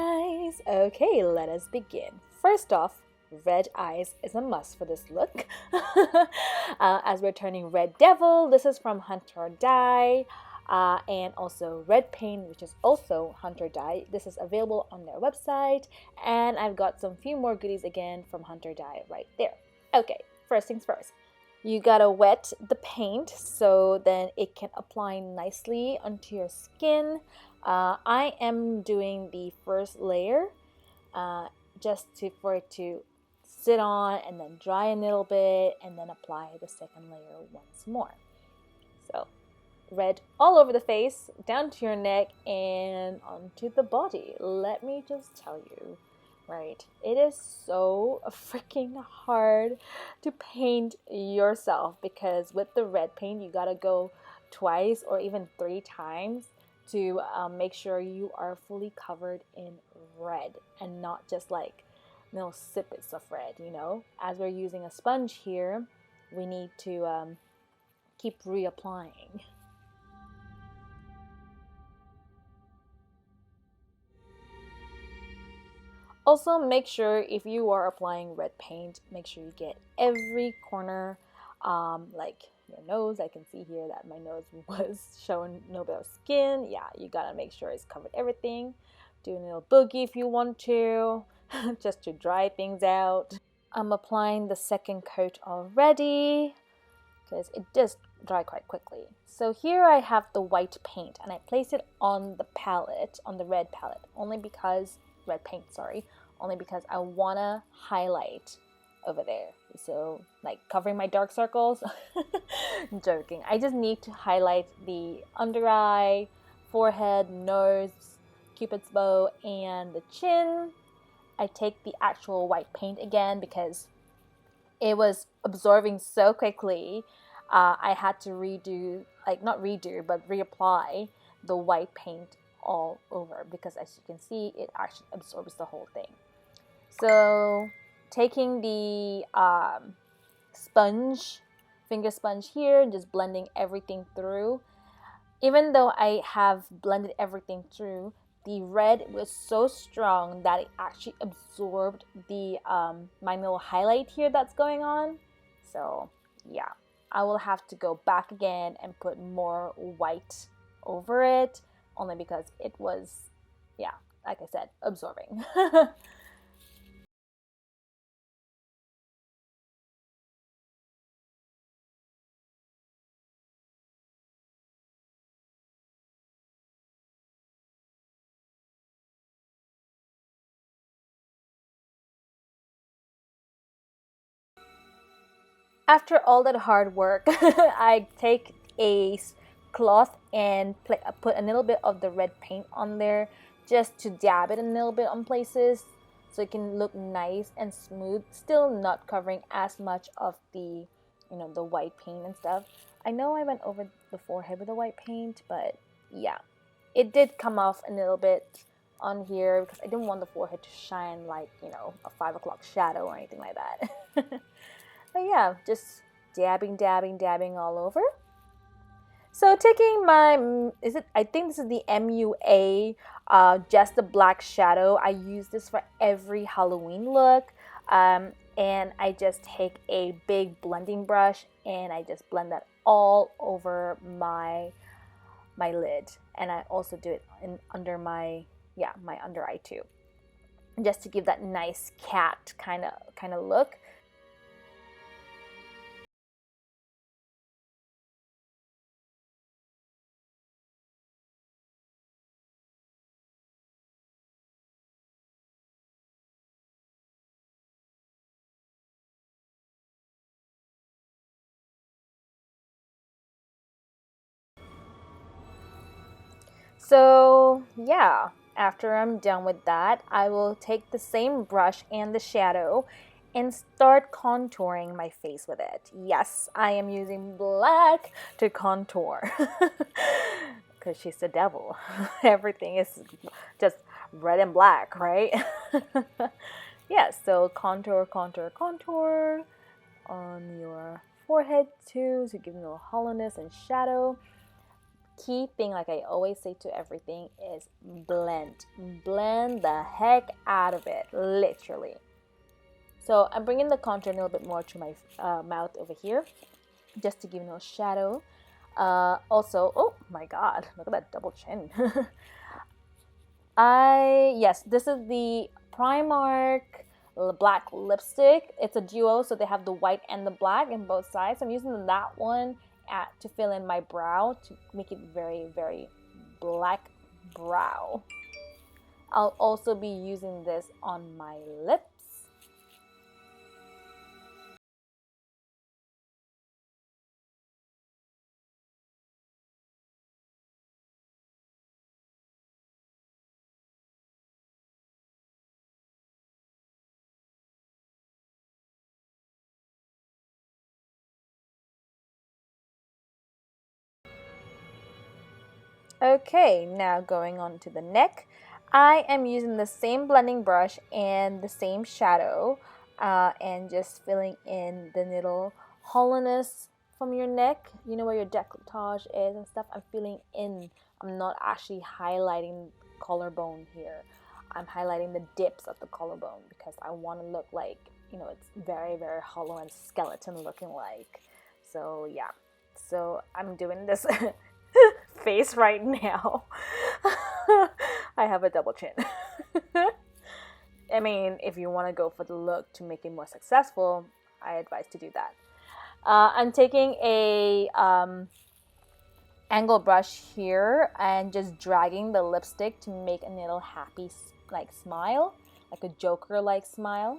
guys! Okay, let us begin. First off, red eyes is a must for this look. As we're turning Red Devil, this is from Hunt or Die. And also Red Paint, which is also Hunt or Die. This is available on their website. And I've got some few more goodies again from Hunt or Die right there. Okay, first things first. You gotta wet the paint so then it can apply nicely onto your skin. I am doing the first layer just for it to sit on and then dry a little bit and then apply the second layer once more. So red all over the face, down to your neck and onto the body. Let me just tell you, right, it is so freaking hard to paint yourself because with the red paint you gotta go twice or even 3 times to make sure you are fully covered in red and not just like snippets of red, As we're using a sponge here, we need to keep reapplying. Also, make sure if you are applying red paint, make sure you get every corner, like your nose. I can see here that my nose was showing no bit of skin. Yeah, you gotta make sure it's covered everything. Do a little boogie if you want to, just to dry things out. I'm applying the second coat already because it does dry quite quickly. So here I have the white paint and I place it on the palette, on the red palette, red paint, only because I wanna highlight over there. So like covering my dark circles. Joking. I just need to highlight the under eye, forehead, nose, cupid's bow, and the chin. I take the actual white paint again because it was absorbing so quickly. I had to reapply the white paint all over because as you can see, it actually absorbs the whole thing. So taking the finger sponge here, just blending everything through. Even though I have blended everything through, the red was so strong that it actually absorbed the my little highlight here that's going on. So yeah, I will have to go back again and put more white over it, only because it was, yeah, like I said, absorbing. After all that hard work, I take a cloth and put a little bit of the red paint on there just to dab it a little bit on places so it can look nice and smooth, still not covering as much of the the white paint and stuff. I know I went over the forehead with the white paint, but yeah, it did come off a little bit on here because I didn't want the forehead to shine like a 5 o'clock shadow or anything like that. But yeah, just dabbing all over. So taking my, I think this is the MUA, just the black shadow. I use this for every Halloween look. And I just take a big blending brush and I just blend that all over my lid. And I also do it under my under eye too. Just to give that nice cat kind of look. So yeah, after I'm done with that, I will take the same brush and the shadow and start contouring my face with it. Yes, I am using black to contour because she's the devil. Everything is just red and black, right? Yeah, so contour on your forehead too, to give you a little hollowness and shadow. key thing, like I always say to everything, is blend. Blend the heck out of it, literally. So I'm bringing the contour a little bit more to my mouth over here, just to give a little shadow. Also, oh my god, look at that double chin. Yes, this is the Primark black lipstick. It's a duo, so they have the white and the black in both sides. I'm using that one to fill in my brow to make it very, very black brow. I'll also be using this on my lips. Okay, now going on to the neck. I am using the same blending brush and the same shadow and just filling in the little hollowness from your neck. You know where your décolletage is and stuff. I'm filling in. I'm not actually highlighting collarbone here. I'm highlighting the dips of the collarbone because I want to look like, you know, it's very, very hollow and skeleton looking like. So yeah, so I'm doing this face right now. I have a double chin. I mean, if you want to go for the look to make it more successful, I advise to do that. I'm taking a angle brush here and just dragging the lipstick to make a little happy like smile, like a Joker like smile.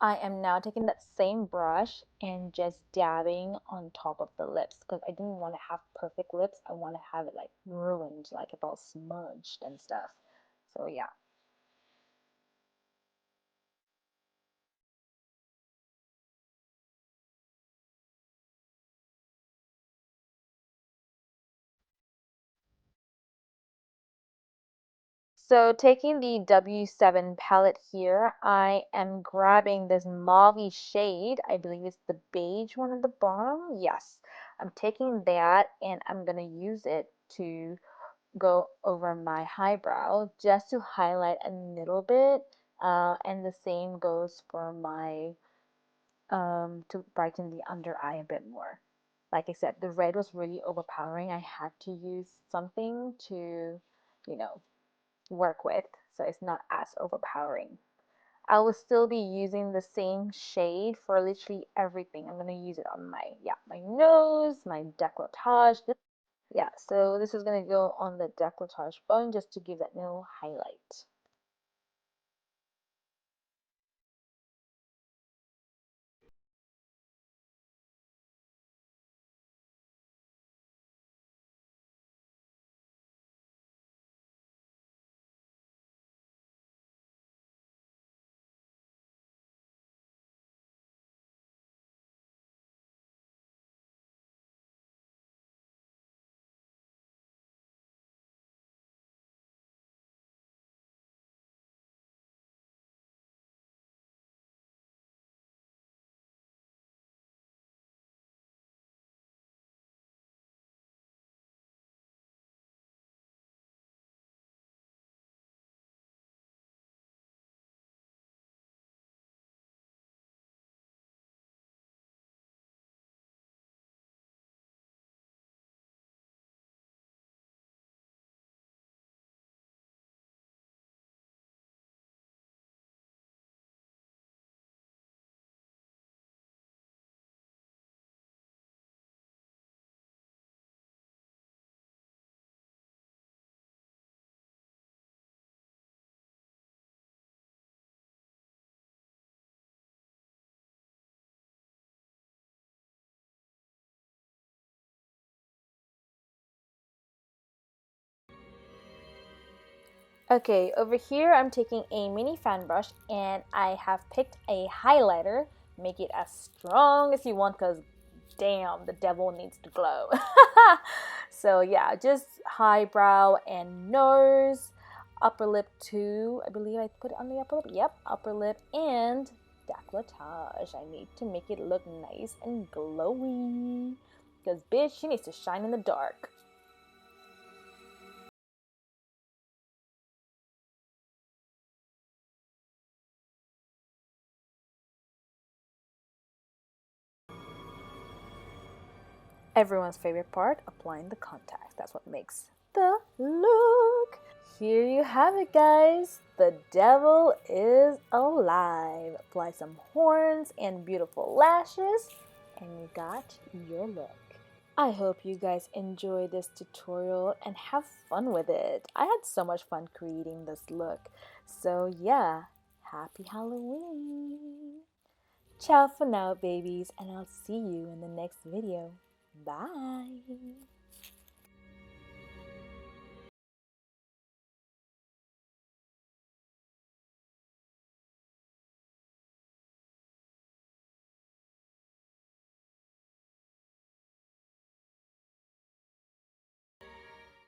I am now taking that same brush and just dabbing on top of the lips because I didn't want to have perfect lips. I want to have it like ruined, like it's all smudged and stuff. So yeah. So taking the W7 palette here, I am grabbing this mauve shade. I believe it's the beige one at the bottom. Yes, I'm taking that and I'm gonna use it to go over my eyebrow just to highlight a little bit. And the same goes for my to brighten the under eye a bit more. Like I said, the red was really overpowering. I had to use something to, you know, work with so it's not as overpowering. I will still be using the same shade for literally everything. I'm gonna use it on my nose, my décolletage. Yeah, so this is gonna go on the décolletage bone just to give that little highlight. Okay, over here I'm taking a mini fan brush and I have picked a highlighter. Make it as strong as you want because damn, the devil needs to glow. So yeah, just highbrow and nose, upper lip too. I believe I put it on the upper lip. Yep, upper lip and decolletage. I need to make it look nice and glowy because bitch, she needs to shine in the dark. Everyone's favorite part, applying the contacts. That's what makes the look. Here you have it, guys. The devil is alive. Apply some horns and beautiful lashes, and you got your look. I hope you guys enjoy this tutorial and have fun with it. I had so much fun creating this look. So yeah, happy Halloween. Ciao for now, babies, and I'll see you in the next video. Bye.